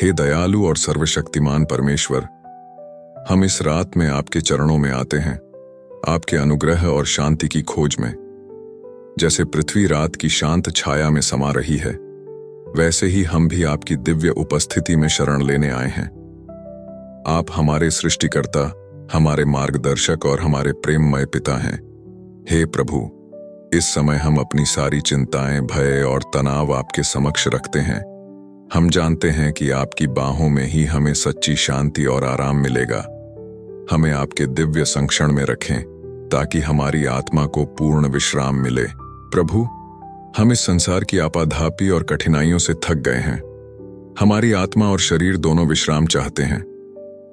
हे दयालु और सर्वशक्तिमान परमेश्वर, हम इस रात में आपके चरणों में आते हैं, आपके अनुग्रह और शांति की खोज में। जैसे पृथ्वी रात की शांत छाया में समा रही है, वैसे ही हम भी आपकी दिव्य उपस्थिति में शरण लेने आए हैं। आप हमारे सृष्टिकर्ता, हमारे मार्गदर्शक और हमारे प्रेममय पिता हैं। हे प्रभु, इस समय हम अपनी सारी चिंताएं, भय और तनाव आपके समक्ष रखते हैं। हम जानते हैं कि आपकी बाहों में ही हमें सच्ची शांति और आराम मिलेगा। हमें आपके दिव्य संरक्षण में रखें ताकि हमारी आत्मा को पूर्ण विश्राम मिले। प्रभु, हम इस संसार की आपाधापी और कठिनाइयों से थक गए हैं। हमारी आत्मा और शरीर दोनों विश्राम चाहते हैं।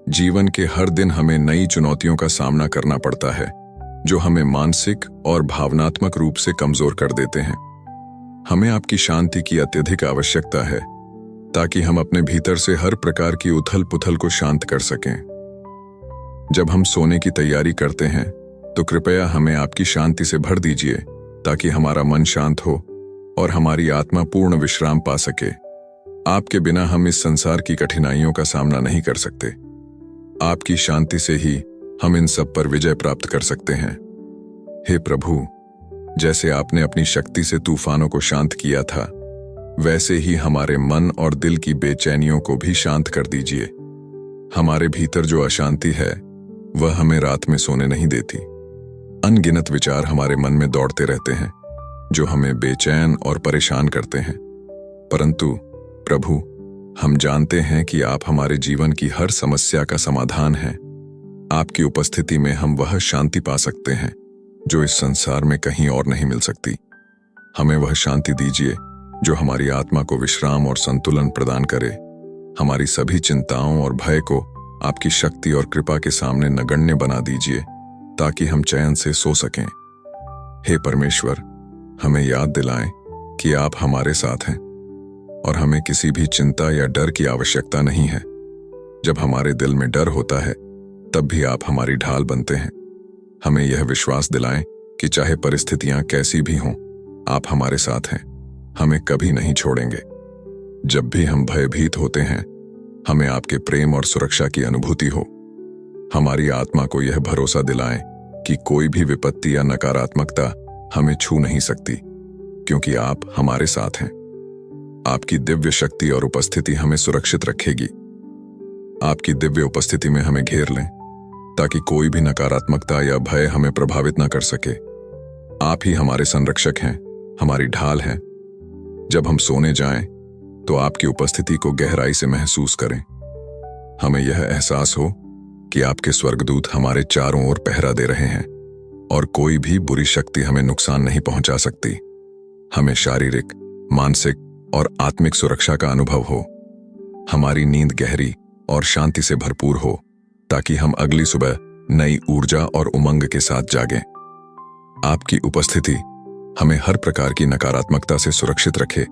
जीवन के हर दिन हमें नई चुनौतियों का सामना करना पड़ता है, जो हमें मानसिक और भावनात्मक रूप से कमजोर कर देते हैं। हमें आपकी शांति की अत्यधिक आवश्यकता है ताकि हम अपने भीतर से हर प्रकार की उथल पुथल को शांत कर सकें। जब हम सोने की तैयारी करते हैं तो कृपया हमें आपकी शांति से भर दीजिए ताकि हमारा मन शांत हो और हमारी आत्मा पूर्ण विश्राम पा सके। आपके बिना हम इस संसार की कठिनाइयों का सामना नहीं कर सकते। आपकी शांति से ही हम इन सब पर विजय प्राप्त कर सकते हैं। हे प्रभु, जैसे आपने अपनी शक्ति से तूफानों को शांत किया था, वैसे ही हमारे मन और दिल की बेचैनियों को भी शांत कर दीजिए। हमारे भीतर जो अशांति है, वह हमें रात में सोने नहीं देती। अनगिनत विचार हमारे मन में दौड़ते रहते हैं, जो हमें बेचैन और परेशान करते हैं। परंतु प्रभु, हम जानते हैं कि आप हमारे जीवन की हर समस्या का समाधान हैं। आपकी उपस्थिति में हम वह शांति पा सकते हैं जो इस संसार में कहीं और नहीं मिल सकती। हमें वह शांति दीजिए जो हमारी आत्मा को विश्राम और संतुलन प्रदान करे। हमारी सभी चिंताओं और भय को आपकी शक्ति और कृपा के सामने नगण्य बना दीजिए ताकि हम चैन से सो सकें। हे परमेश्वर, हमें याद दिलाएं कि आप हमारे साथ हैं और हमें किसी भी चिंता या डर की आवश्यकता नहीं है। जब हमारे दिल में डर होता है, तब भी आप हमारी ढाल बनते हैं। हमें यह विश्वास दिलाएं कि चाहे परिस्थितियां कैसी भी हों, आप हमारे साथ हैं, हमें कभी नहीं छोड़ेंगे। जब भी हम भयभीत होते हैं, हमें आपके प्रेम और सुरक्षा की अनुभूति हो। हमारी आत्मा को यह भरोसा दिलाएं कि कोई भी विपत्ति या नकारात्मकता हमें छू नहीं सकती, क्योंकि आप हमारे साथ हैं। आपकी दिव्य शक्ति और उपस्थिति हमें सुरक्षित रखेगी। आपकी दिव्य उपस्थिति में हमें घेर लें ताकि कोई भी नकारात्मकता या भय हमें प्रभावित न कर सके। आप ही हमारे संरक्षक हैं, हमारी ढाल हैं। जब हम सोने जाएं, तो आपकी उपस्थिति को गहराई से महसूस करें। हमें यह एहसास हो कि आपके स्वर्गदूत हमारे चारों ओर पहरा दे रहे हैं और कोई भी बुरी शक्ति हमें नुकसान नहीं पहुंचा सकती। हमें शारीरिक, मानसिक और आत्मिक सुरक्षा का अनुभव हो। हमारी नींद गहरी और शांति से भरपूर हो ताकि हम अगली सुबह नई ऊर्जा और उमंग के साथ जागें। आपकी उपस्थिति हमें हर प्रकार की नकारात्मकता से सुरक्षित रखे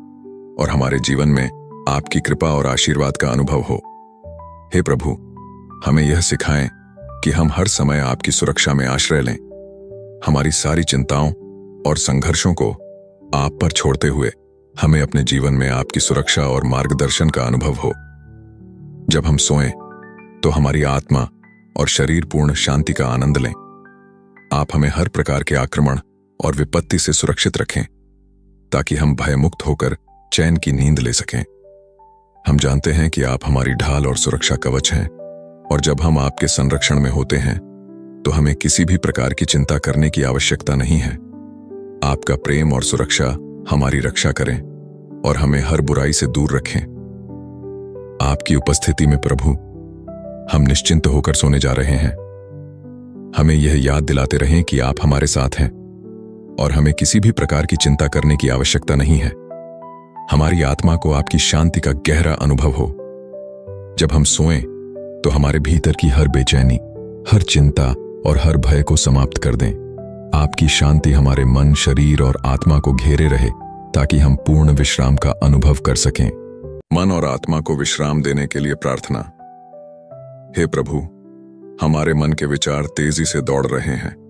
और हमारे जीवन में आपकी कृपा और आशीर्वाद का अनुभव हो। हे प्रभु, हमें यह सिखाएं कि हम हर समय आपकी सुरक्षा में आश्रय लें। हमारी सारी चिंताओं और संघर्षों को आप पर छोड़ते हुए हमें अपने जीवन में आपकी सुरक्षा और मार्गदर्शन का अनुभव हो। जब हम सोएं, तो हमारी आत्मा और शरीर पूर्ण शांति का आनंद लें। आप हमें हर प्रकार के आक्रमण और विपत्ति से सुरक्षित रखें ताकि हम भयमुक्त होकर चैन की नींद ले सकें। हम जानते हैं कि आप हमारी ढाल और सुरक्षा कवच हैं, और जब हम आपके संरक्षण में होते हैं तो हमें किसी भी प्रकार की चिंता करने की आवश्यकता नहीं है। आपका प्रेम और सुरक्षा हमारी रक्षा करें और हमें हर बुराई से दूर रखें। आपकी उपस्थिति में प्रभु, हम निश्चिंत होकर सोने जा रहे हैं। हमें यह याद दिलाते रहें कि आप हमारे साथ हैं और हमें किसी भी प्रकार की चिंता करने की आवश्यकता नहीं है। हमारी आत्मा को आपकी शांति का गहरा अनुभव हो। जब हम सोएं, तो हमारे भीतर की हर बेचैनी, हर चिंता और हर भय को समाप्त कर दें। आपकी शांति हमारे मन, शरीर और आत्मा को घेरे रहे ताकि हम पूर्ण विश्राम का अनुभव कर सकें। मन और आत्मा को विश्राम देने के लिए प्रार्थना। हे प्रभु, हमारे मन के विचार तेजी से दौड़ रहे हैं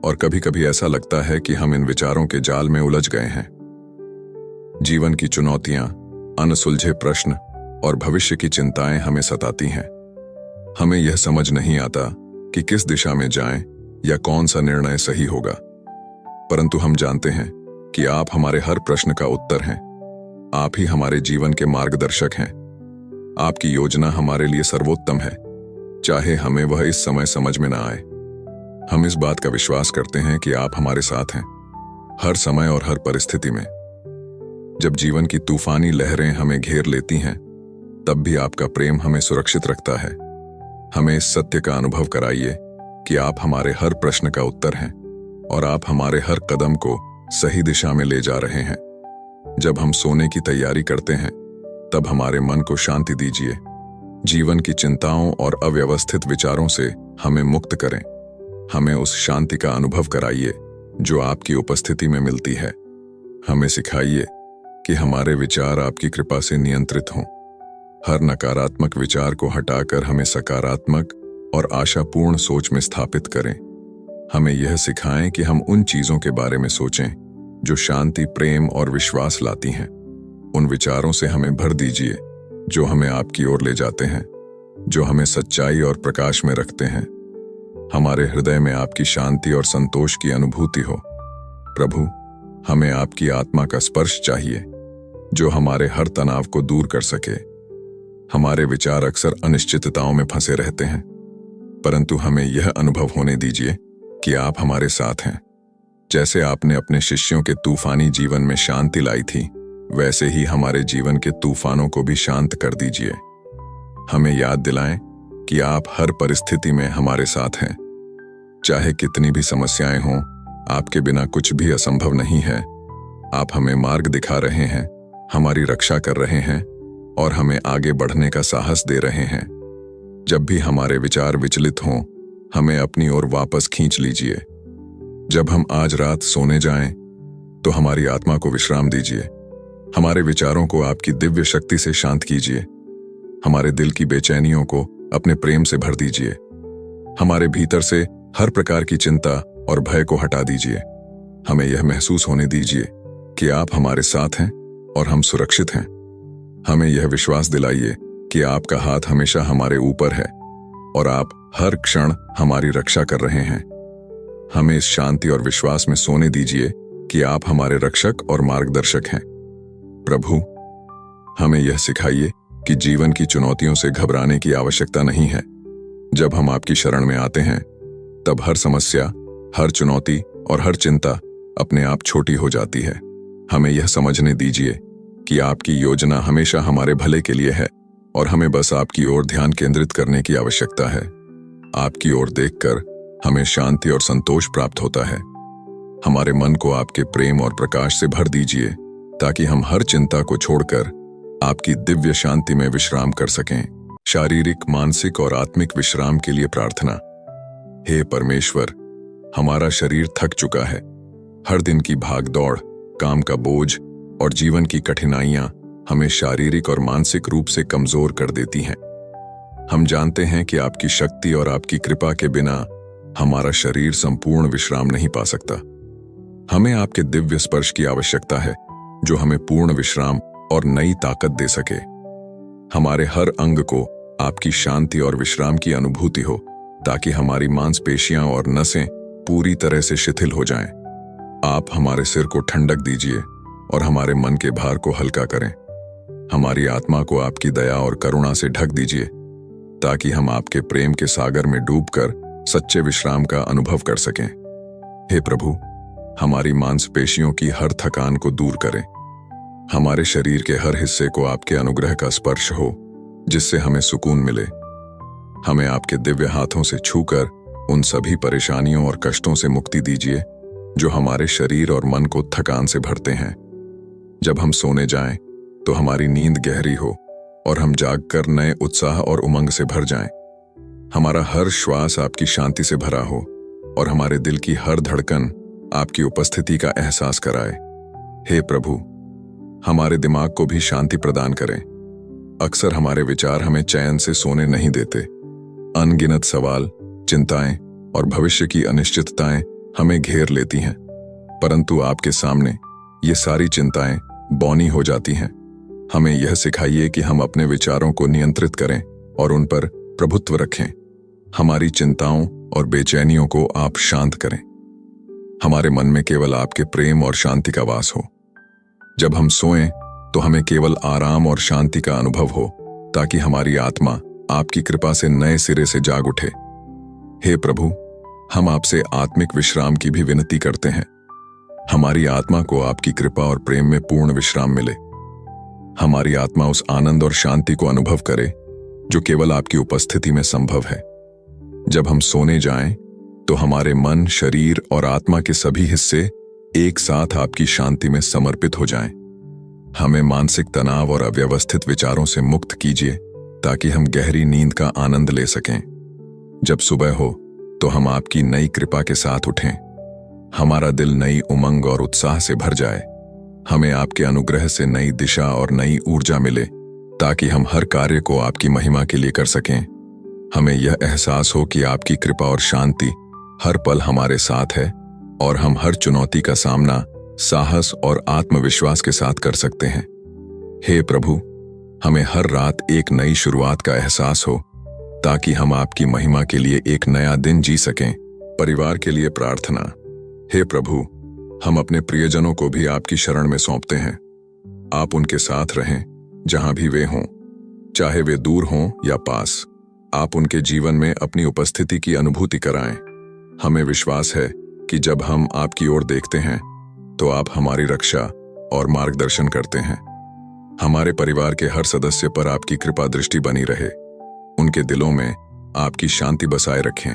और कभी-कभी ऐसा लगता है कि हम इन विचारों के जाल में उलझ गए हैं। जीवन की चुनौतियां, अनसुलझे प्रश्न और भविष्य की चिंताएं हमें सताती हैं। हमें यह समझ नहीं आता कि किस दिशा में जाएं या कौन सा निर्णय सही होगा, परंतु हम जानते हैं कि आप हमारे हर प्रश्न का उत्तर हैं। आप ही हमारे जीवन के मार्गदर्शक हैं। आपकी योजना हमारे लिए सर्वोत्तम है, चाहे हमें वह इस समय समझ में ना आए। हम इस बात का विश्वास करते हैं कि आप हमारे साथ हैं, हर समय और हर परिस्थिति में। जब जीवन की तूफानी लहरें हमें घेर लेती हैं, तब भी आपका प्रेम हमें सुरक्षित रखता है। हमें इस सत्य का अनुभव कराइए कि आप हमारे हर प्रश्न का उत्तर हैं और आप हमारे हर कदम को सही दिशा में ले जा रहे हैं। जब हम सोने की तैयारी करते हैं, तब हमारे मन को शांति दीजिए। जीवन की चिंताओं और अव्यवस्थित विचारों से हमें मुक्त करें। हमें उस शांति का अनुभव कराइए जो आपकी उपस्थिति में मिलती है। हमें सिखाइए कि हमारे विचार आपकी कृपा से नियंत्रित हों। हर नकारात्मक विचार को हटाकर हमें सकारात्मक और आशापूर्ण सोच में स्थापित करें। हमें यह सिखाएं कि हम उन चीजों के बारे में सोचें जो शांति, प्रेम और विश्वास लाती हैं। उन विचारों से हमें भर दीजिए जो हमें आपकी ओर ले जाते हैं, जो हमें सच्चाई और प्रकाश में रखते हैं। हमारे हृदय में आपकी शांति और संतोष की अनुभूति हो। प्रभु, हमें आपकी आत्मा का स्पर्श चाहिए जो हमारे हर तनाव को दूर कर सके। हमारे विचार अक्सर अनिश्चितताओं में फंसे रहते हैं, परंतु हमें यह अनुभव होने दीजिए कि आप हमारे साथ हैं। जैसे आपने अपने शिष्यों के तूफानी जीवन में शांति लाई थी, वैसे ही हमारे जीवन के तूफानों को भी शांत कर दीजिए। हमें याद दिलाएं कि आप हर परिस्थिति में हमारे साथ हैं। चाहे कितनी भी समस्याएं हों, आपके बिना कुछ भी असंभव नहीं है। आप हमें मार्ग दिखा रहे हैं, हमारी रक्षा कर रहे हैं और हमें आगे बढ़ने का साहस दे रहे हैं। जब भी हमारे विचार विचलित हों, हमें अपनी ओर वापस खींच लीजिए। जब हम आज रात सोने जाएं, तो हमारी आत्मा को विश्राम दीजिए। हमारे विचारों को आपकी दिव्य शक्ति से शांत कीजिए। हमारे दिल की बेचैनियों को अपने प्रेम से भर दीजिए। हमारे भीतर से हर प्रकार की चिंता और भय को हटा दीजिए। हमें यह महसूस होने दीजिए कि आप हमारे साथ हैं और हम सुरक्षित हैं। हमें यह विश्वास दिलाइए कि आपका हाथ हमेशा हमारे ऊपर है और आप हर क्षण हमारी रक्षा कर रहे हैं। हमें इस शांति और विश्वास में सोने दीजिए कि आप हमारे रक्षक और मार्गदर्शक हैं। प्रभु, हमें यह सिखाइए कि जीवन की चुनौतियों से घबराने की आवश्यकता नहीं है। जब हम आपकी शरण में आते हैं, तब हर समस्या, हर चुनौती और हर चिंता अपने आप छोटी हो जाती है। हमें यह समझने दीजिए कि आपकी योजना हमेशा हमारे भले के लिए है और हमें बस आपकी ओर ध्यान केंद्रित करने की आवश्यकता है। आपकी ओर देखकर हमें शांति और संतोष प्राप्त होता है। हमारे मन को आपके प्रेम और प्रकाश से भर दीजिए ताकि हम हर चिंता को छोड़कर आपकी दिव्य शांति में विश्राम कर सकें। शारीरिक, मानसिक और आत्मिक विश्राम के लिए प्रार्थना। हे परमेश्वर, हमारा शरीर थक चुका है। हर दिन की भाग-दौड़, काम का बोझ और जीवन की कठिनाइयां हमें शारीरिक और मानसिक रूप से कमजोर कर देती हैं। हम जानते हैं कि आपकी शक्ति और आपकी कृपा के बिना हमारा शरीर संपूर्ण विश्राम नहीं पा सकता। हमें आपके दिव्य स्पर्श की आवश्यकता है जो हमें पूर्ण विश्राम और नई ताकत दे सके। हमारे हर अंग को आपकी शांति और विश्राम की अनुभूति हो ताकि हमारी मांसपेशियां और नसें पूरी तरह से शिथिल हो जाएं। आप हमारे सिर को ठंडक दीजिए और हमारे मन के भार को हल्का करें। हमारी आत्मा को आपकी दया और करुणा से ढक दीजिए ताकि हम आपके प्रेम के सागर में डूबकर सच्चे विश्राम का अनुभव कर सकें। हे प्रभु, हमारी मांसपेशियों की हर थकान को दूर करें। हमारे शरीर के हर हिस्से को आपके अनुग्रह का स्पर्श हो जिससे हमें सुकून मिले। हमें आपके दिव्य हाथों से छूकर उन सभी परेशानियों और कष्टों से मुक्ति दीजिए जो हमारे शरीर और मन को थकान से भरते हैं। जब हम सोने जाएं, तो हमारी नींद गहरी हो और हम जागकर नए उत्साह और उमंग से भर जाएं। हमारा हर श्वास आपकी शांति से भरा हो और हमारे दिल की हर धड़कन आपकी उपस्थिति का एहसास कराए। हे प्रभु, हमारे दिमाग को भी शांति प्रदान करें। अक्सर हमारे विचार हमें चैन से सोने नहीं देते। अनगिनत सवाल, चिंताएं और भविष्य की अनिश्चितताएं हमें घेर लेती हैं, परंतु आपके सामने ये सारी चिंताएं बौनी हो जाती हैं। हमें यह सिखाइए कि हम अपने विचारों को नियंत्रित करें और उन पर प्रभुत्व रखें। हमारी चिंताओं और बेचैनियों को आप शांत करें। हमारे मन में केवल आपके प्रेम और शांति का वास हो। जब हम सोएं तो हमें केवल आराम और शांति का अनुभव हो, ताकि हमारी आत्मा आपकी कृपा से नए सिरे से जाग उठे। हे प्रभु, हम आपसे आत्मिक विश्राम की भी विनती करते हैं। हमारी आत्मा को आपकी कृपा और प्रेम में पूर्ण विश्राम मिले। हमारी आत्मा उस आनंद और शांति को अनुभव करे जो केवल आपकी उपस्थिति में संभव है। जब हम सोने जाएं तो हमारे मन, शरीर और आत्मा के सभी हिस्से एक साथ आपकी शांति में समर्पित हो जाएं। हमें मानसिक तनाव और अव्यवस्थित विचारों से मुक्त कीजिए, ताकि हम गहरी नींद का आनंद ले सकें। जब सुबह हो तो हम आपकी नई कृपा के साथ उठें। हमारा दिल नई उमंग और उत्साह से भर जाए। हमें आपके अनुग्रह से नई दिशा और नई ऊर्जा मिले, ताकि हम हर कार्य को आपकी महिमा के लिए कर सकें। हमें यह एहसास हो कि आपकी कृपा और शांति हर पल हमारे साथ है और हम हर चुनौती का सामना साहस और आत्मविश्वास के साथ कर सकते हैं। हे प्रभु, हमें हर रात एक नई शुरुआत का एहसास हो, ताकि हम आपकी महिमा के लिए एक नया दिन जी सकें। परिवार के लिए प्रार्थना। हे प्रभु, हम अपने प्रियजनों को भी आपकी शरण में सौंपते हैं। आप उनके साथ रहें जहां भी वे हों, चाहे वे दूर हों या पास। आप उनके जीवन में अपनी उपस्थिति की अनुभूति कराएं। हमें विश्वास है कि जब हम आपकी ओर देखते हैं तो आप हमारी रक्षा और मार्गदर्शन करते हैं। हमारे परिवार के हर सदस्य पर आपकी कृपा दृष्टि बनी रहे। उनके दिलों में आपकी शांति बसाए रखें।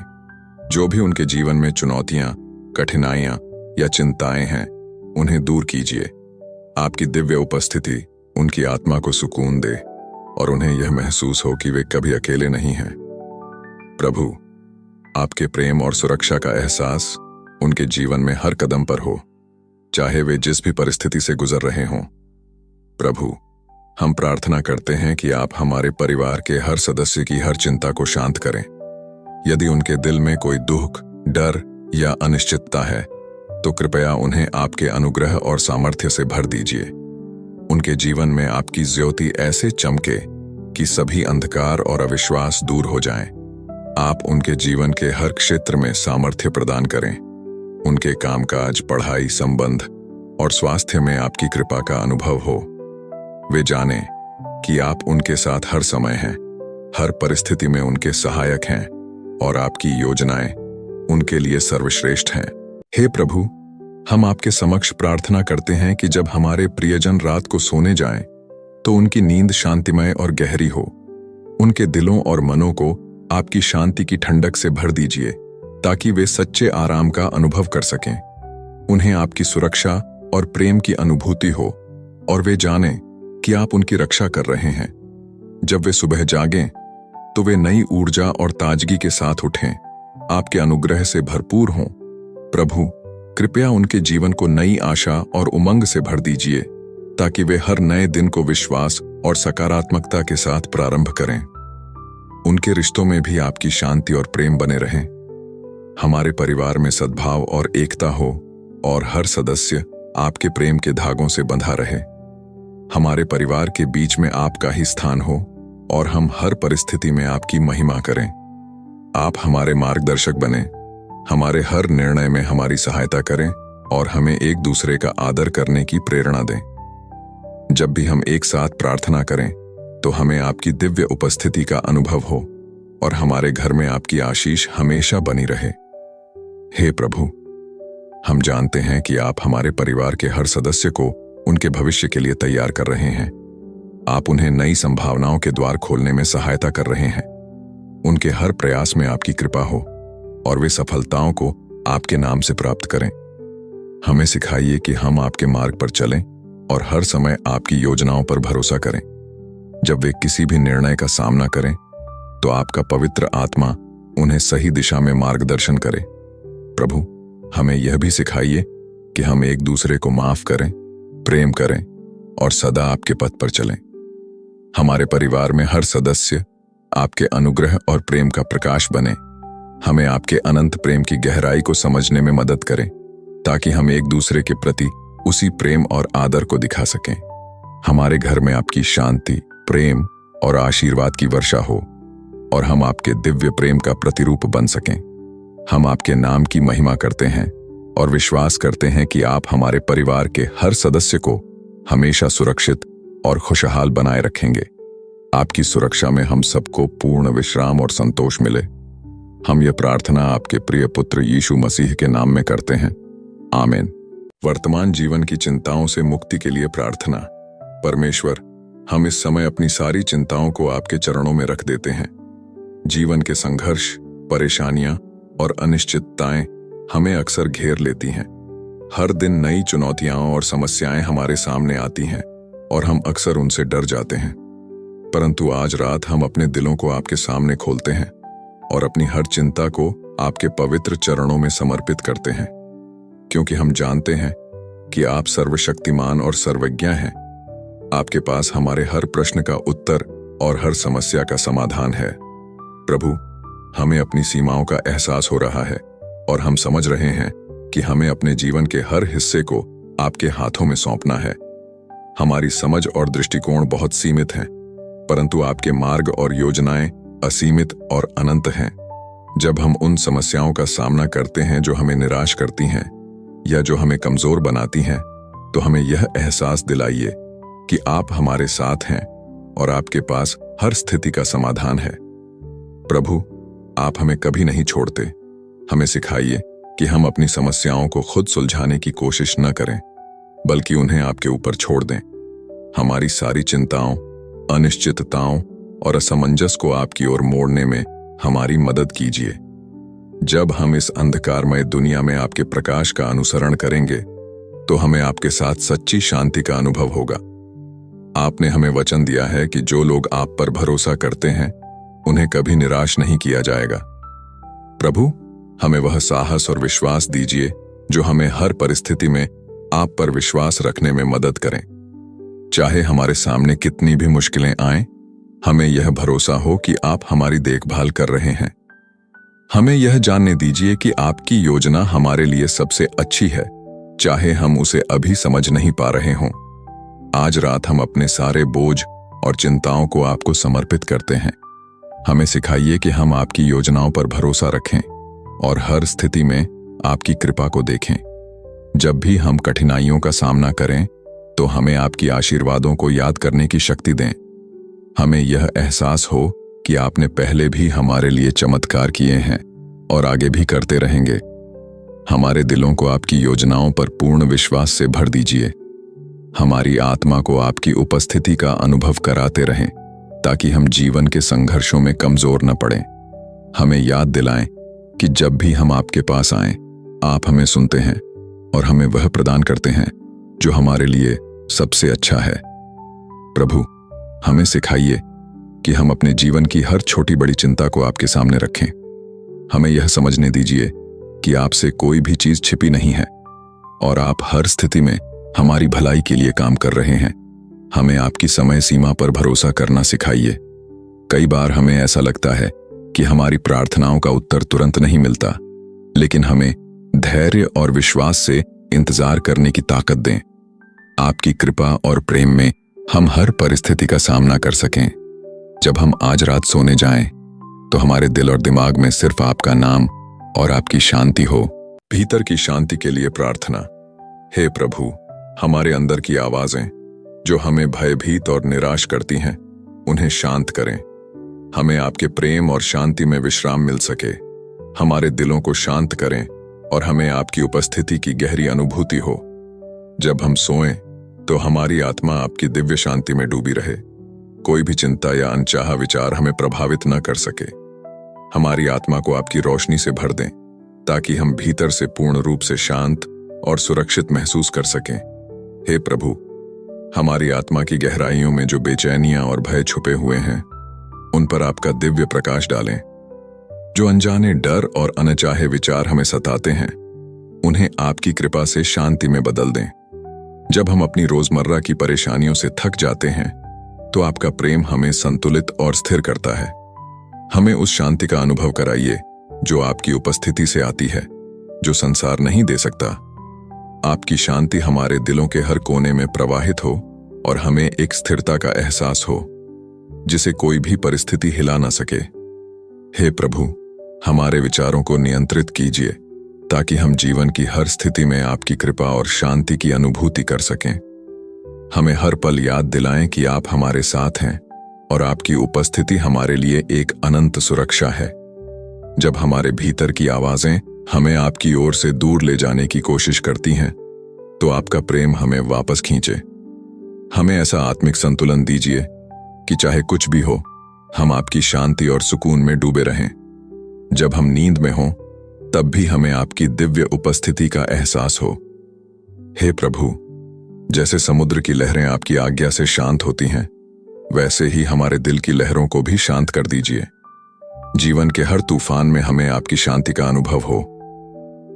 जो भी उनके जीवन में चुनौतियां, कठिनाइयां या चिंताएं हैं, उन्हें दूर कीजिए। आपकी दिव्य उपस्थिति उनकी आत्मा को सुकून दे और उन्हें यह महसूस हो कि वे कभी अकेले नहीं हैं। प्रभु, आपके प्रेम और सुरक्षा का एहसास उनके जीवन में हर कदम पर हो, चाहे वे जिस भी परिस्थिति से गुजर रहे हों। प्रभु, हम प्रार्थना करते हैं कि आप हमारे परिवार के हर सदस्य की हर चिंता को शांत करें। यदि उनके दिल में कोई दुख, डर या अनिश्चितता है, तो कृपया उन्हें आपके अनुग्रह और सामर्थ्य से भर दीजिए। उनके जीवन में आपकी ज्योति ऐसे चमके कि सभी अंधकार और अविश्वास दूर हो जाएं। आप उनके जीवन के हर क्षेत्र में सामर्थ्य प्रदान करें। उनके कामकाज, पढ़ाई, संबंध और स्वास्थ्य में आपकी कृपा का अनुभव हो। वे जानें कि आप उनके साथ हर समय हैं, हर परिस्थिति में उनके सहायक हैं और आपकी योजनाएं उनके लिए सर्वश्रेष्ठ हैं। हे प्रभु, हम आपके समक्ष प्रार्थना करते हैं कि जब हमारे प्रियजन रात को सोने जाएं, तो उनकी नींद शांतिमय और गहरी हो। उनके दिलों और मनों को आपकी शांति की ठंडक से भर दीजिए, ताकि वे सच्चे आराम का अनुभव कर सकें। उन्हें आपकी सुरक्षा और प्रेम की अनुभूति हो और वे जानें कि आप उनकी रक्षा कर रहे हैं। जब वे सुबह जागें तो वे नई ऊर्जा और ताजगी के साथ उठें, आपके अनुग्रह से भरपूर हों। प्रभु, कृपया उनके जीवन को नई आशा और उमंग से भर दीजिए, ताकि वे हर नए दिन को विश्वास और सकारात्मकता के साथ प्रारंभ करें। उनके रिश्तों में भी आपकी शांति और प्रेम बने रहें। हमारे परिवार में सद्भाव और एकता हो और हर सदस्य आपके प्रेम के धागों से बंधा रहे। हमारे परिवार के बीच में आपका ही स्थान हो और हम हर परिस्थिति में आपकी महिमा करें। आप हमारे मार्गदर्शक बने, हमारे हर निर्णय में हमारी सहायता करें और हमें एक दूसरे का आदर करने की प्रेरणा दें। जब भी हम एक साथ प्रार्थना करें तो हमें आपकी दिव्य उपस्थिति का अनुभव हो और हमारे घर में आपकी आशीष हमेशा बनी रहे। हे प्रभु, हम जानते हैं कि आप हमारे परिवार के हर सदस्य को उनके भविष्य के लिए तैयार कर रहे हैं। आप उन्हें नई संभावनाओं के द्वार खोलने में सहायता कर रहे हैं। उनके हर प्रयास में आपकी कृपा हो और वे सफलताओं को आपके नाम से प्राप्त करें। हमें सिखाइए कि हम आपके मार्ग पर चलें और हर समय आपकी योजनाओं पर भरोसा करें। जब वे किसी भी निर्णय का सामना करें तो आपका पवित्र आत्मा उन्हें सही दिशा में मार्गदर्शन करे। प्रभु, हमें यह भी सिखाइए कि हम एक दूसरे को माफ करें, प्रेम करें और सदा आपके पथ पर चलें। हमारे परिवार में हर सदस्य आपके अनुग्रह और प्रेम का प्रकाश बने। हमें आपके अनंत प्रेम की गहराई को समझने में मदद करें, ताकि हम एक दूसरे के प्रति उसी प्रेम और आदर को दिखा सकें। हमारे घर में आपकी शांति, प्रेम और आशीर्वाद की वर्षा हो और हम आपके दिव्य प्रेम का प्रतिरूप बन सकें। हम आपके नाम की महिमा करते हैं और विश्वास करते हैं कि आप हमारे परिवार के हर सदस्य को हमेशा सुरक्षित और खुशहाल बनाए रखेंगे। आपकी सुरक्षा में हम सबको पूर्ण विश्राम और संतोष मिले। हम यह प्रार्थना आपके प्रिय पुत्र यीशु मसीह के नाम में करते हैं, आमीन। वर्तमान जीवन की चिंताओं से मुक्ति के लिए प्रार्थना। परमेश्वर, हम इस समय अपनी सारी चिंताओं को आपके चरणों में रख देते हैं। जीवन के संघर्ष, परेशानियां और अनिश्चितताएं हमें अक्सर घेर लेती हैं। हर दिन नई चुनौतियां और समस्याएं हमारे सामने आती हैं और हम अक्सर उनसे डर जाते हैं। परंतु आज रात हम अपने दिलों को आपके सामने खोलते हैं और अपनी हर चिंता को आपके पवित्र चरणों में समर्पित करते हैं, क्योंकि हम जानते हैं कि आप सर्वशक्तिमान और सर्वज्ञ हैं। आपके पास हमारे हर प्रश्न का उत्तर और हर समस्या का समाधान है। प्रभु, हमें अपनी सीमाओं का एहसास हो रहा है और हम समझ रहे हैं कि हमें अपने जीवन के हर हिस्से को आपके हाथों में सौंपना है। हमारी समझ और दृष्टिकोण बहुत सीमित हैं, परंतु आपके मार्ग और योजनाएं असीमित और अनंत हैं। जब हम उन समस्याओं का सामना करते हैं जो हमें निराश करती हैं या जो हमें कमजोर बनाती हैं, तो हमें यह एहसास दिलाइए कि आप हमारे साथ हैं और आपके पास हर स्थिति का समाधान है। प्रभु, आप हमें कभी नहीं छोड़ते। हमें सिखाइए कि हम अपनी समस्याओं को खुद सुलझाने की कोशिश न करें, बल्कि उन्हें आपके ऊपर छोड़ दें। हमारी सारी चिंताओं, अनिश्चितताओं और असमंजस को आपकी ओर मोड़ने में हमारी मदद कीजिए। जब हम इस अंधकारमय दुनिया में आपके प्रकाश का अनुसरण करेंगे, तो हमें आपके साथ सच्ची शांति का अनुभव होगा। आपने हमें वचन दिया है कि जो लोग आप पर भरोसा करते हैं, उन्हें कभी निराश नहीं किया जाएगा। प्रभु, हमें वह साहस और विश्वास दीजिए जो हमें हर परिस्थिति में आप पर विश्वास रखने में मदद करें। चाहे हमारे सामने कितनी भी मुश्किलें आएं, हमें यह भरोसा हो कि आप हमारी देखभाल कर रहे हैं। हमें यह जानने दीजिए कि आपकी योजना हमारे लिए सबसे अच्छी है, चाहे हम उसे अभी समझ नहीं पा रहे हों। आज रात हम अपने सारे बोझ और चिंताओं को आपको समर्पित करते हैं। हमें सिखाइए कि हम आपकी योजनाओं पर भरोसा रखें और हर स्थिति में आपकी कृपा को देखें। जब भी हम कठिनाइयों का सामना करें, तो हमें आपकी आशीर्वादों को याद करने की शक्ति दें। हमें यह एहसास हो कि आपने पहले भी हमारे लिए चमत्कार किए हैं और आगे भी करते रहेंगे। हमारे दिलों को आपकी योजनाओं पर पूर्ण विश्वास से भर दीजिए। हमारी आत्मा को आपकी उपस्थिति का अनुभव कराते रहें, ताकि हम जीवन के संघर्षों में कमजोर न पड़ें। हमें याद दिलाएं कि जब भी हम आपके पास आएं, आप हमें सुनते हैं और हमें वह प्रदान करते हैं जो हमारे लिए सबसे अच्छा है। प्रभु, हमें सिखाइए कि हम अपने जीवन की हर छोटी बड़ी चिंता को आपके सामने रखें। हमें यह समझने दीजिए कि आपसे कोई भी चीज छिपी नहीं है और आप हर स्थिति में हमारी भलाई के लिए काम कर रहे हैं। हमें आपकी समय सीमा पर भरोसा करना सिखाइए। कई बार हमें ऐसा लगता है कि हमारी प्रार्थनाओं का उत्तर तुरंत नहीं मिलता, लेकिन हमें धैर्य और विश्वास से इंतजार करने की ताकत दें। आपकी कृपा और प्रेम में हम हर परिस्थिति का सामना कर सकें। जब हम आज रात सोने जाएं, तो हमारे दिल और दिमाग में सिर्फ आपका नाम और आपकी शांति हो। भीतर की शांति के लिए प्रार्थना। हे प्रभु, हमारे अंदर की आवाजें जो हमें भयभीत और निराश करती हैं, उन्हें शांत करें। हमें आपके प्रेम और शांति में विश्राम मिल सके। हमारे दिलों को शांत करें और हमें आपकी उपस्थिति की गहरी अनुभूति हो। जब हम सोएं, तो हमारी आत्मा आपकी दिव्य शांति में डूबी रहे। कोई भी चिंता या अनचाहा विचार हमें प्रभावित न कर सके। हमारी आत्मा को आपकी रोशनी से भर दें, ताकि हम भीतर से पूर्ण रूप से शांत और सुरक्षित महसूस कर सकें। हे प्रभु, हमारी आत्मा की गहराइयों में जो बेचैनियां और भय छुपे हुए हैं, उन पर आपका दिव्य प्रकाश डालें। जो अनजाने डर और अनचाहे विचार हमें सताते हैं, उन्हें आपकी कृपा से शांति में बदल दें। जब हम अपनी रोजमर्रा की परेशानियों से थक जाते हैं, तो आपका प्रेम हमें संतुलित और स्थिर करता है। हमें उस शांति का अनुभव कराइए जो आपकी उपस्थिति से आती है, जो संसार नहीं दे सकता। आपकी शांति हमारे दिलों के हर कोने में प्रवाहित हो और हमें एक स्थिरता का एहसास हो जिसे कोई भी परिस्थिति हिला ना सके। हे प्रभु, हमारे विचारों को नियंत्रित कीजिए ताकि हम जीवन की हर स्थिति में आपकी कृपा और शांति की अनुभूति कर सकें। हमें हर पल याद दिलाएं कि आप हमारे साथ हैं और आपकी उपस्थिति हमारे लिए एक अनंत सुरक्षा है। जब हमारे भीतर की आवाजें हमें आपकी ओर से दूर ले जाने की कोशिश करती हैं, तो आपका प्रेम हमें वापस खींचे। हमें ऐसा आत्मिक संतुलन दीजिए कि चाहे कुछ भी हो, हम आपकी शांति और सुकून में डूबे रहें। जब हम नींद में हों, तब भी हमें आपकी दिव्य उपस्थिति का एहसास हो। हे प्रभु, जैसे समुद्र की लहरें आपकी आज्ञा से शांत होती हैं, वैसे ही हमारे दिल की लहरों को भी शांत कर दीजिए। जीवन के हर तूफान में हमें आपकी शांति का अनुभव हो।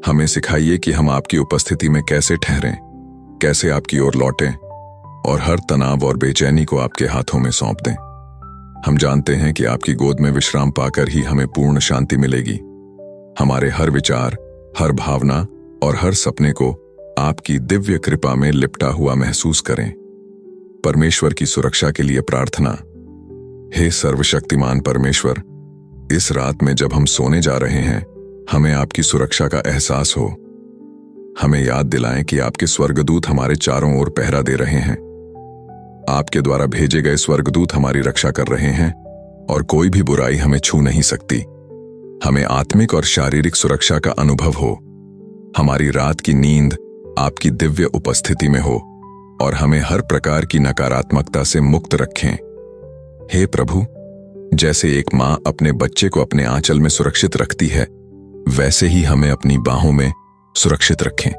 हमें सिखाइए कि हम आपकी उपस्थिति में कैसे ठहरें, कैसे आपकी ओर लौटें और हर तनाव और बेचैनी को आपके हाथों में सौंप दें। हम जानते हैं कि आपकी गोद में विश्राम पाकर ही हमें पूर्ण शांति मिलेगी। हमारे हर विचार, हर भावना और हर सपने को आपकी दिव्य कृपा में लिपटा हुआ महसूस करें। परमेश्वर की सुरक्षा के लिए प्रार्थना। हे सर्वशक्तिमान परमेश्वर, इस रात में जब हम सोने जा रहे हैं, हमें आपकी सुरक्षा का एहसास हो। हमें याद दिलाएं कि आपके स्वर्गदूत हमारे चारों ओर पहरा दे रहे हैं। आपके द्वारा भेजे गए स्वर्गदूत हमारी रक्षा कर रहे हैं और कोई भी बुराई हमें छू नहीं सकती। हमें आत्मिक और शारीरिक सुरक्षा का अनुभव हो। हमारी रात की नींद आपकी दिव्य उपस्थिति में हो और हमें हर प्रकार की नकारात्मकता से मुक्त रखें। हे प्रभु, जैसे एक मां अपने बच्चे को अपने आंचल में सुरक्षित रखती है, वैसे ही हमें अपनी बाहों में सुरक्षित रखें।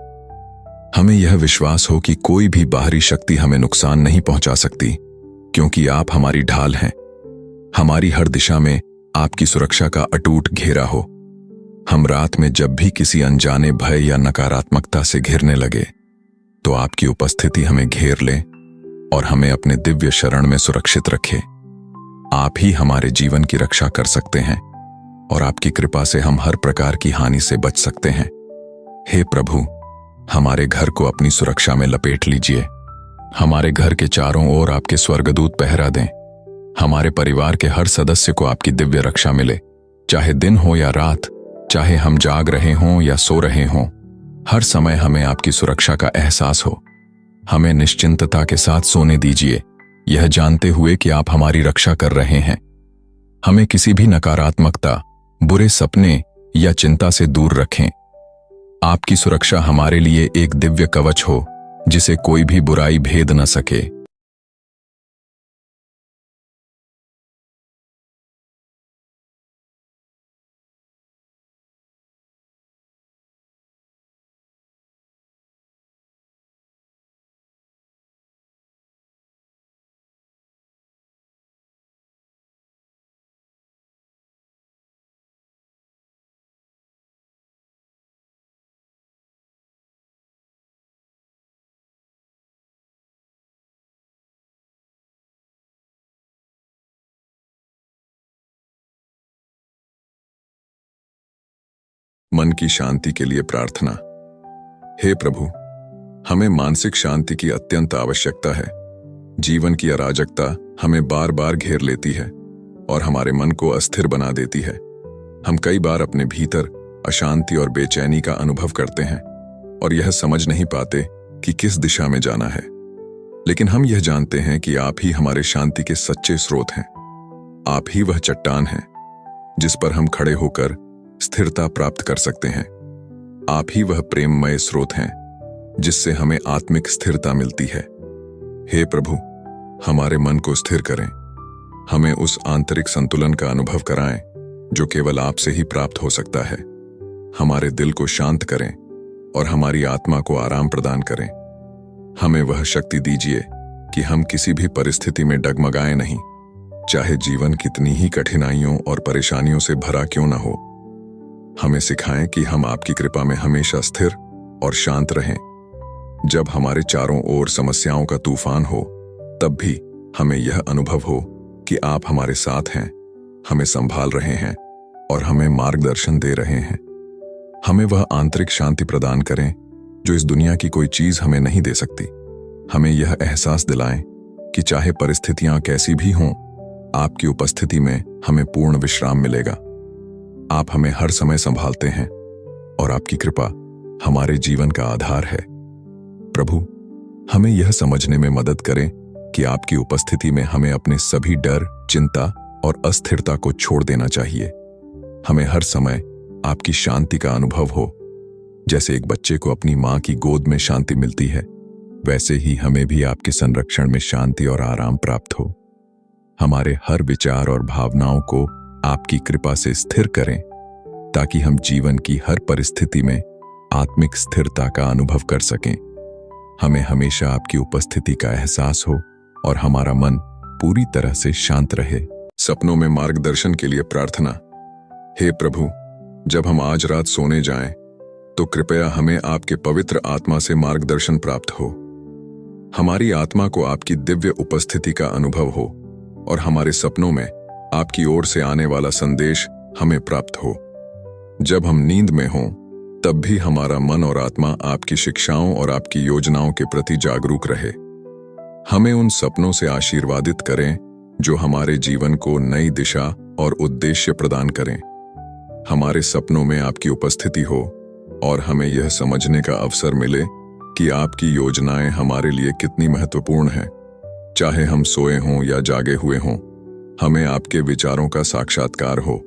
हमें यह विश्वास हो कि कोई भी बाहरी शक्ति हमें नुकसान नहीं पहुंचा सकती, क्योंकि आप हमारी ढाल हैं। हमारी हर दिशा में आपकी सुरक्षा का अटूट घेरा हो। हम रात में जब भी किसी अनजाने भय या नकारात्मकता से घिरने लगे, तो आपकी उपस्थिति हमें घेर ले और हमें अपने दिव्य शरण में सुरक्षित रखे। आप ही हमारे जीवन की रक्षा कर सकते हैं और आपकी कृपा से हम हर प्रकार की हानि से बच सकते हैं। हे प्रभु, हमारे घर को अपनी सुरक्षा में लपेट लीजिए। हमारे घर के चारों ओर आपके स्वर्गदूत पहरा दें। हमारे परिवार के हर सदस्य को आपकी दिव्य रक्षा मिले, चाहे दिन हो या रात, चाहे हम जाग रहे हों या सो रहे हों। हर समय हमें आपकी सुरक्षा का एहसास हो। हमें निश्चिंतता के साथ सोने दीजिए, यह जानते हुए कि आप हमारी रक्षा कर रहे हैं। हमें किसी भी नकारात्मकता, बुरे सपने या चिंता से दूर रखें। आपकी सुरक्षा हमारे लिए एक दिव्य कवच हो जिसे कोई भी बुराई भेद न सके। मन की शांति के लिए प्रार्थना। हे प्रभु, हमें मानसिक शांति की अत्यंत आवश्यकता है। जीवन की अराजकता हमें बार बार घेर लेती है और हमारे मन को अस्थिर बना देती है। हम कई बार अपने भीतर अशांति और बेचैनी का अनुभव करते हैं और यह समझ नहीं पाते कि किस दिशा में जाना है। लेकिन हम यह जानते हैं कि आप ही हमारे शांति के सच्चे स्रोत हैं। आप ही वह चट्टान हैं जिस पर हम खड़े होकर स्थिरता प्राप्त कर सकते हैं। आप ही वह प्रेममय स्रोत हैं जिससे हमें आत्मिक स्थिरता मिलती है। हे प्रभु, हमारे मन को स्थिर करें। हमें उस आंतरिक संतुलन का अनुभव कराएं जो केवल आपसे ही प्राप्त हो सकता है। हमारे दिल को शांत करें और हमारी आत्मा को आराम प्रदान करें। हमें वह शक्ति दीजिए कि हम किसी भी परिस्थिति में डगमगाएं नहीं, चाहे जीवन कितनी ही कठिनाइयों और परेशानियों से भरा क्यों न हो। हमें सिखाएं कि हम आपकी कृपा में हमेशा स्थिर और शांत रहें। जब हमारे चारों ओर समस्याओं का तूफान हो, तब भी हमें यह अनुभव हो कि आप हमारे साथ हैं, हमें संभाल रहे हैं और हमें मार्गदर्शन दे रहे हैं। हमें वह आंतरिक शांति प्रदान करें जो इस दुनिया की कोई चीज हमें नहीं दे सकती। हमें यह एहसास दिलाएं कि चाहे परिस्थितियां कैसी भी हों, आपकी उपस्थिति में हमें पूर्ण विश्राम मिलेगा। आप हमें हर समय संभालते हैं और आपकी कृपा हमारे जीवन का आधार है। प्रभु, हमें यह समझने में मदद करें कि आपकी उपस्थिति में हमें अपने सभी डर, चिंता और अस्थिरता को छोड़ देना चाहिए। हमें हर समय आपकी शांति का अनुभव हो। जैसे एक बच्चे को अपनी मां की गोद में शांति मिलती है, वैसे ही हमें भी आपके संरक्षण में शांति और आराम प्राप्त हो। हमारे हर विचार और भावनाओं को आपकी कृपा से स्थिर करें, ताकि हम जीवन की हर परिस्थिति में आत्मिक स्थिरता का अनुभव कर सकें। हमें हमेशा आपकी उपस्थिति का एहसास हो और हमारा मन पूरी तरह से शांत रहे। सपनों में मार्गदर्शन के लिए प्रार्थना। हे प्रभु, जब हम आज रात सोने जाएं, तो कृपया हमें आपके पवित्र आत्मा से मार्गदर्शन प्राप्त हो। हमारी आत्मा को आपकी दिव्य उपस्थिति का अनुभव हो और हमारे सपनों में आपकी ओर से आने वाला संदेश हमें प्राप्त हो। जब हम नींद में हों, तब भी हमारा मन और आत्मा आपकी शिक्षाओं और आपकी योजनाओं के प्रति जागरूक रहे। हमें उन सपनों से आशीर्वादित करें जो हमारे जीवन को नई दिशा और उद्देश्य प्रदान करें। हमारे सपनों में आपकी उपस्थिति हो और हमें यह समझने का अवसर मिले कि आपकी योजनाएं हमारे लिए कितनी महत्वपूर्ण हैं। चाहे हम सोए हों या जागे हुए हों, हमें आपके विचारों का साक्षात्कार हो।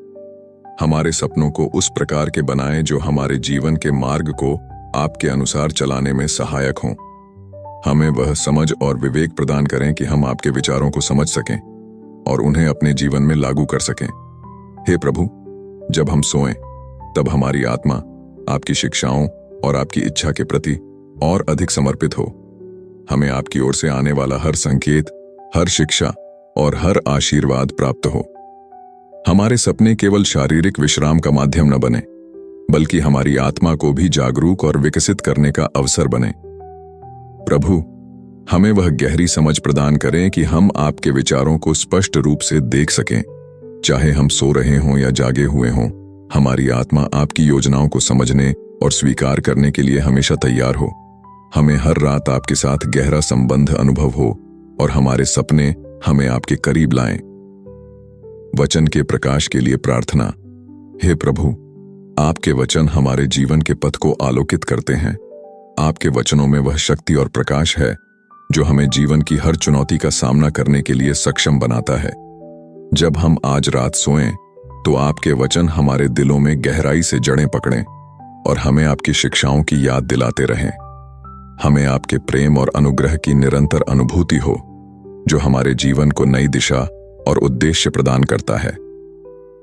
हमारे सपनों को उस प्रकार के बनाएं जो हमारे जीवन के मार्ग को आपके अनुसार चलाने में सहायक हों। हमें वह समझ और विवेक प्रदान करें कि हम आपके विचारों को समझ सकें और उन्हें अपने जीवन में लागू कर सकें। हे प्रभु, जब हम सोएं, तब हमारी आत्मा आपकी शिक्षाओं और आपकी इच्छा के प्रति और अधिक समर्पित हो। हमें आपकी ओर से आने वाला हर संकेत, हर शिक्षा और हर आशीर्वाद प्राप्त हो। हमारे सपने केवल शारीरिक विश्राम का माध्यम न बने, बल्कि हमारी आत्मा को भी जागरूक और विकसित करने का अवसर बने। प्रभु, हमें वह गहरी समझ प्रदान करें कि हम आपके विचारों को स्पष्ट रूप से देख सकें। चाहे हम सो रहे हों या जागे हुए हों, हमारी आत्मा आपकी योजनाओं को समझने और स्वीकार करने के लिए हमेशा तैयार हो। हमें हर रात आपके साथ गहरा संबंध अनुभव हो और हमारे सपने हमें आपके करीब लाएं। वचन के प्रकाश के लिए प्रार्थना। हे प्रभु, आपके वचन हमारे जीवन के पथ को आलोकित करते हैं। आपके वचनों में वह शक्ति और प्रकाश है जो हमें जीवन की हर चुनौती का सामना करने के लिए सक्षम बनाता है। जब हम आज रात सोएं, तो आपके वचन हमारे दिलों में गहराई से जड़ें पकड़ें और हमें आपकी शिक्षाओं की याद दिलाते रहें। हमें आपके प्रेम और अनुग्रह की निरंतर अनुभूति हो, जो हमारे जीवन को नई दिशा और उद्देश्य प्रदान करता है।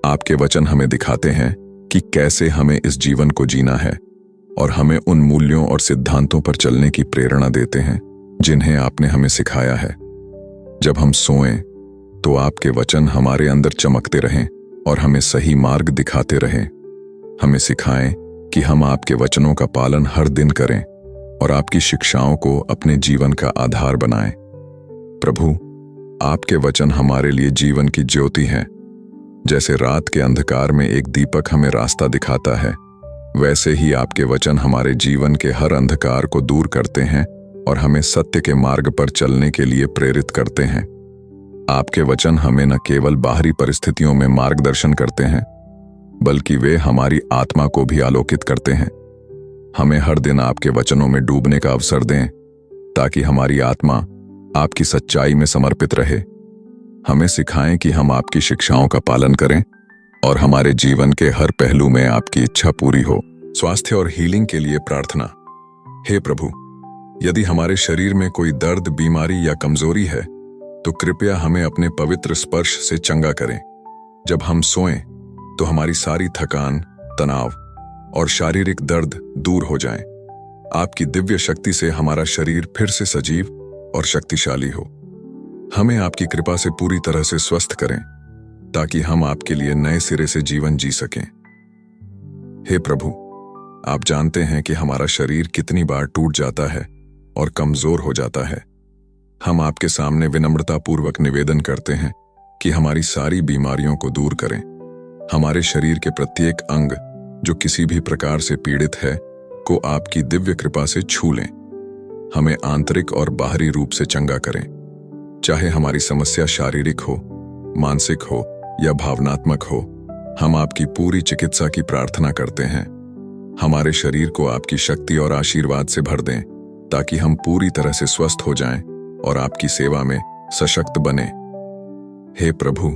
आपके वचन हमें दिखाते हैं कि कैसे हमें इस जीवन को जीना है और हमें उन मूल्यों और सिद्धांतों पर चलने की प्रेरणा देते हैं जिन्हें आपने हमें सिखाया है। जब हम सोएं, तो आपके वचन हमारे अंदर चमकते रहें और हमें सही मार्ग दिखाते रहें। हमें सिखाएं कि हम आपके वचनों का पालन हर दिन करें और आपकी शिक्षाओं को अपने जीवन का आधार बनाएं। प्रभु, आपके वचन हमारे लिए जीवन की ज्योति हैं। जैसे रात के अंधकार में एक दीपक हमें रास्ता दिखाता है, वैसे ही आपके वचन हमारे जीवन के हर अंधकार को दूर करते हैं और हमें सत्य के मार्ग पर चलने के लिए प्रेरित करते हैं। आपके वचन हमें न केवल बाहरी परिस्थितियों में मार्गदर्शन करते हैं, बल्कि वे हमारी आत्मा को भी आलोकित करते हैं। हमें हर दिन आपके वचनों में डूबने का अवसर दें, ताकि हमारी आत्मा आपकी सच्चाई में समर्पित रहे। हमें सिखाएं कि हम आपकी शिक्षाओं का पालन करें और हमारे जीवन के हर पहलू में आपकी इच्छा पूरी हो। स्वास्थ्य और हीलिंग के लिए प्रार्थना। हे प्रभु, यदि हमारे शरीर में कोई दर्द, बीमारी या कमजोरी है, तो कृपया हमें अपने पवित्र स्पर्श से चंगा करें। जब हम सोएं, तो हमारी सारी थकान, तनाव और शारीरिक दर्द दूर हो जाएं। आपकी दिव्य शक्ति से हमारा शरीर फिर से सजीव और शक्तिशाली हो। हमें आपकी कृपा से पूरी तरह से स्वस्थ करें, ताकि हम आपके लिए नए सिरे से जीवन जी सकें। हे प्रभु, आप जानते हैं कि हमारा शरीर कितनी बार टूट जाता है और कमजोर हो जाता है। हम आपके सामने विनम्रतापूर्वक निवेदन करते हैं कि हमारी सारी बीमारियों को दूर करें। हमारे शरीर के प्रत्येक अंग जो किसी भी प्रकार से पीड़ित है को आपकी दिव्य कृपा से छू लें। हमें आंतरिक और बाहरी रूप से चंगा करें। चाहे हमारी समस्या शारीरिक हो, मानसिक हो या भावनात्मक हो, हम आपकी पूरी चिकित्सा की प्रार्थना करते हैं। हमारे शरीर को आपकी शक्ति और आशीर्वाद से भर दें ताकि हम पूरी तरह से स्वस्थ हो जाएं और आपकी सेवा में सशक्त बने। हे प्रभु,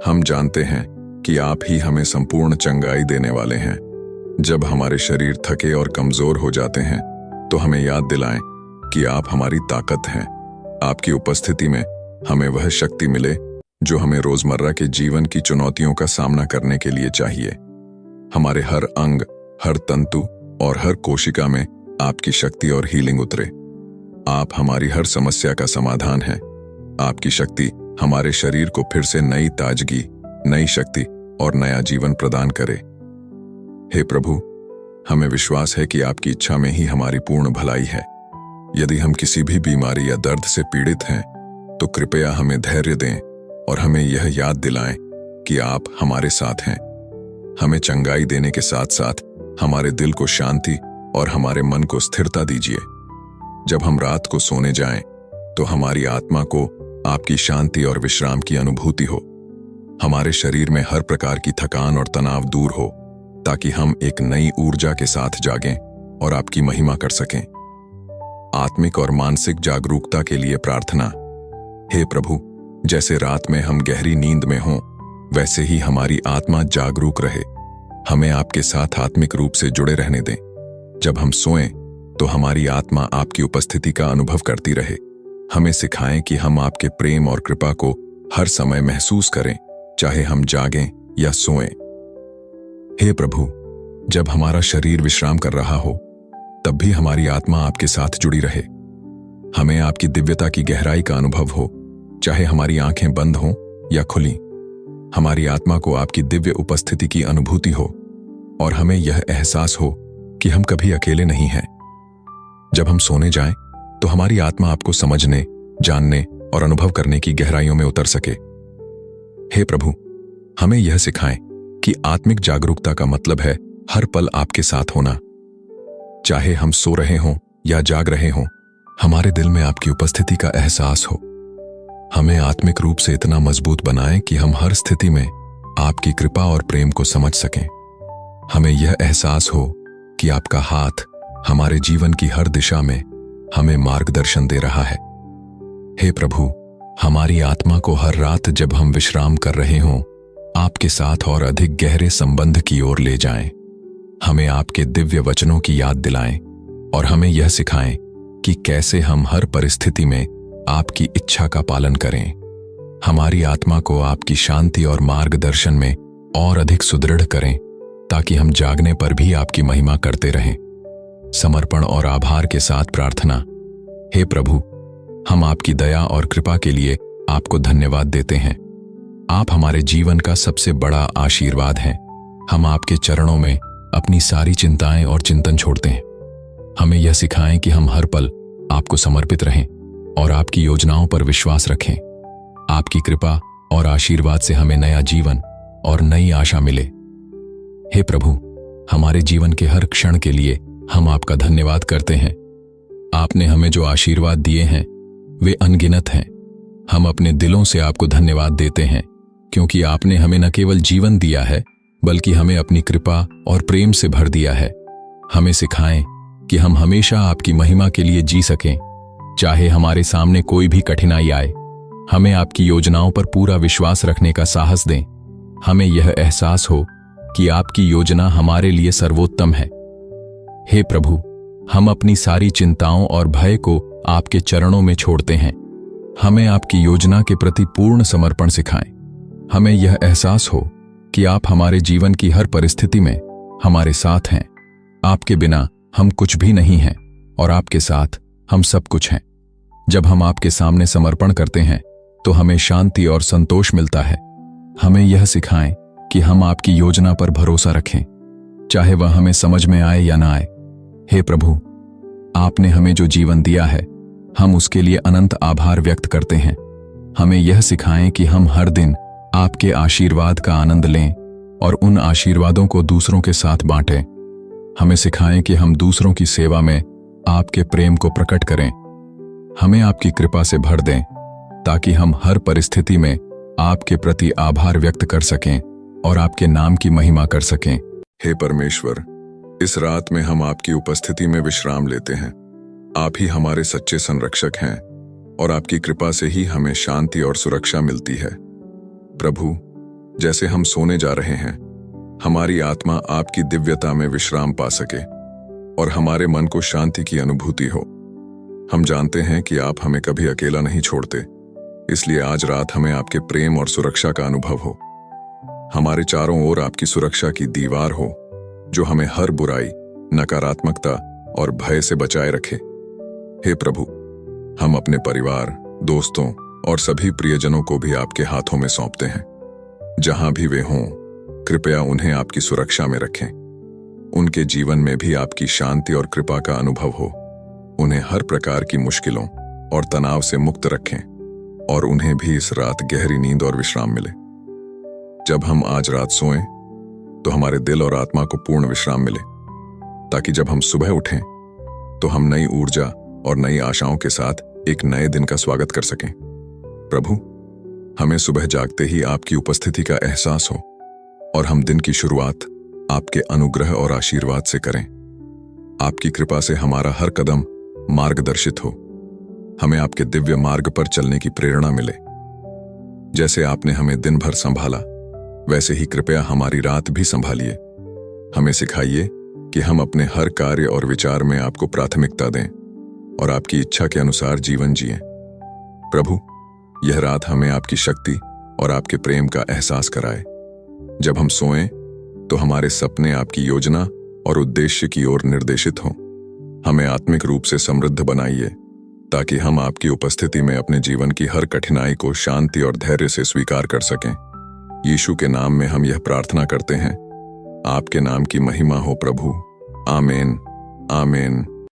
हम जानते हैं कि आप ही हमें संपूर्ण चंगाई देने वाले हैं। जब हमारे शरीर थके और कमजोर हो जाते हैं तो हमें याद दिलाएं कि आप हमारी ताकत हैं। आपकी उपस्थिति में हमें वह शक्ति मिले जो हमें रोजमर्रा के जीवन की चुनौतियों का सामना करने के लिए चाहिए। हमारे हर अंग, हर तंतु और हर कोशिका में आपकी शक्ति और हीलिंग उतरे। आप हमारी हर समस्या का समाधान हैं। आपकी शक्ति हमारे शरीर को फिर से नई ताजगी, नई शक्ति और नया जीवन प्रदान करे। हे प्रभु, हमें विश्वास है कि आपकी इच्छा में ही हमारी पूर्ण भलाई है। यदि हम किसी भी बीमारी या दर्द से पीड़ित हैं तो कृपया हमें धैर्य दें और हमें यह याद दिलाएं कि आप हमारे साथ हैं। हमें चंगाई देने के साथ साथ हमारे दिल को शांति और हमारे मन को स्थिरता दीजिए। जब हम रात को सोने जाएं तो हमारी आत्मा को आपकी शांति और विश्राम की अनुभूति हो। हमारे शरीर में हर प्रकार की थकान और तनाव दूर हो ताकि हम एक नई ऊर्जा के साथ जागें और आपकी महिमा कर सकें। आत्मिक और मानसिक जागरूकता के लिए प्रार्थना। हे प्रभु, जैसे रात में हम गहरी नींद में हों, वैसे ही हमारी आत्मा जागरूक रहे। हमें आपके साथ आत्मिक रूप से जुड़े रहने दें। जब हम सोएं तो हमारी आत्मा आपकी उपस्थिति का अनुभव करती रहे। हमें सिखाएं कि हम आपके प्रेम और कृपा को हर समय महसूस करें, चाहे हम जागें या सोएं। हे प्रभु, जब हमारा शरीर विश्राम कर रहा हो तब भी हमारी आत्मा आपके साथ जुड़ी रहे। हमें आपकी दिव्यता की गहराई का अनुभव हो, चाहे हमारी आंखें बंद हों या खुली। हमारी आत्मा को आपकी दिव्य उपस्थिति की अनुभूति हो और हमें यह एहसास हो कि हम कभी अकेले नहीं हैं। जब हम सोने जाएं तो हमारी आत्मा आपको समझने, जानने और अनुभव करने की गहराइयों में उतर सके। हे प्रभु, हमें यह सिखाएं कि आत्मिक जागरूकता का मतलब है हर पल आपके साथ होना। चाहे हम सो रहे हों या जाग रहे हों, हमारे दिल में आपकी उपस्थिति का एहसास हो। हमें आत्मिक रूप से इतना मजबूत बनाएं कि हम हर स्थिति में आपकी कृपा और प्रेम को समझ सकें। हमें यह एहसास हो कि आपका हाथ हमारे जीवन की हर दिशा में हमें मार्गदर्शन दे रहा है। हे प्रभु, हमारी आत्मा को हर रात जब हम विश्राम कर रहे हों, आपके साथ और अधिक गहरे संबंध की ओर ले जाएं। हमें आपके दिव्य वचनों की याद दिलाएं और हमें यह सिखाएं कि कैसे हम हर परिस्थिति में आपकी इच्छा का पालन करें। हमारी आत्मा को आपकी शांति और मार्गदर्शन में और अधिक सुदृढ़ करें ताकि हम जागने पर भी आपकी महिमा करते रहें। समर्पण और आभार के साथ प्रार्थना। हे प्रभु, हम आपकी दया और कृपा के लिए आपको धन्यवाद देते हैं। आप हमारे जीवन का सबसे बड़ा आशीर्वाद हैं। हम आपके चरणों में अपनी सारी चिंताएं और चिंतन छोड़ते हैं। हमें यह सिखाएं कि हम हर पल आपको समर्पित रहें और आपकी योजनाओं पर विश्वास रखें। आपकी कृपा और आशीर्वाद से हमें नया जीवन और नई आशा मिले। हे प्रभु, हमारे जीवन के हर क्षण के लिए हम आपका धन्यवाद करते हैं। आपने हमें जो आशीर्वाद दिए हैं वे अनगिनत हैं। हम अपने दिलों से आपको धन्यवाद देते हैं क्योंकि आपने हमें न केवल जीवन दिया है बल्कि हमें अपनी कृपा और प्रेम से भर दिया है। हमें सिखाएं कि हम हमेशा आपकी महिमा के लिए जी सकें, चाहे हमारे सामने कोई भी कठिनाई आए। हमें आपकी योजनाओं पर पूरा विश्वास रखने का साहस दें। हमें यह एहसास हो कि आपकी योजना हमारे लिए सर्वोत्तम है। हे प्रभु, हम अपनी सारी चिंताओं और भय को आपके चरणों में छोड़ते हैं। हमें आपकी योजना के प्रति पूर्ण समर्पण सिखाएं। हमें यह एहसास हो कि आप हमारे जीवन की हर परिस्थिति में हमारे साथ हैं। आपके बिना हम कुछ भी नहीं हैं और आपके साथ हम सब कुछ हैं। जब हम आपके सामने समर्पण करते हैं तो हमें शांति और संतोष मिलता है। हमें यह सिखाएं कि हम आपकी योजना पर भरोसा रखें, चाहे वह हमें समझ में आए या ना आए। हे प्रभु, आपने हमें जो जीवन दिया है हम उसके लिए अनंत आभार व्यक्त करते हैं। हमें यह सिखाएं कि हम हर दिन आपके आशीर्वाद का आनंद लें और उन आशीर्वादों को दूसरों के साथ बांटें। हमें सिखाएं कि हम दूसरों की सेवा में आपके प्रेम को प्रकट करें। हमें आपकी कृपा से भर दें ताकि हम हर परिस्थिति में आपके प्रति आभार व्यक्त कर सकें और आपके नाम की महिमा कर सकें। हे परमेश्वर, इस रात में हम आपकी उपस्थिति में विश्राम लेते हैं। आप ही हमारे सच्चे संरक्षक हैं और आपकी कृपा से ही हमें शांति और सुरक्षा मिलती है। प्रभु, जैसे हम सोने जा रहे हैं, हमारी आत्मा आपकी दिव्यता में विश्राम पा सके और हमारे मन को शांति की अनुभूति हो। हम जानते हैं कि आप हमें कभी अकेला नहीं छोड़ते, इसलिए आज रात हमें आपके प्रेम और सुरक्षा का अनुभव हो। हमारे चारों ओर आपकी सुरक्षा की दीवार हो, जो हमें हर बुराई, नकारात्मकता और भय से बचाए रखे। हे प्रभु, हम अपने परिवार, दोस्तों और सभी प्रियजनों को भी आपके हाथों में सौंपते हैं। जहां भी वे हों, कृपया उन्हें आपकी सुरक्षा में रखें। उनके जीवन में भी आपकी शांति और कृपा का अनुभव हो। उन्हें हर प्रकार की मुश्किलों और तनाव से मुक्त रखें और उन्हें भी इस रात गहरी नींद और विश्राम मिले। जब हम आज रात सोएं, तो हमारे दिल और आत्मा को पूर्ण विश्राम मिले, ताकि जब हम सुबह उठें तो हम नई ऊर्जा और नई आशाओं के साथ एक नए दिन का स्वागत कर सकें। प्रभु, हमें सुबह जागते ही आपकी उपस्थिति का एहसास हो और हम दिन की शुरुआत आपके अनुग्रह और आशीर्वाद से करें। आपकी कृपा से हमारा हर कदम मार्गदर्शित हो। हमें आपके दिव्य मार्ग पर चलने की प्रेरणा मिले। जैसे आपने हमें दिन भर संभाला, वैसे ही कृपया हमारी रात भी संभालिए। हमें सिखाइए कि हम अपने हर कार्य और विचार में आपको प्राथमिकता दें और आपकी इच्छा के अनुसार जीवन जिएं। प्रभु, यह रात हमें आपकी शक्ति और आपके प्रेम का एहसास कराए। जब हम सोएं, तो हमारे सपने आपकी योजना और उद्देश्य की ओर निर्देशित हों। हमें आत्मिक रूप से समृद्ध बनाइए, ताकि हम आपकी उपस्थिति में अपने जीवन की हर कठिनाई को शांति और धैर्य से स्वीकार कर सकें। यीशु के नाम में हम यह प्रार्थना करते हैं। आपके नाम की महिमा हो प्रभु। आमीन, आमीन।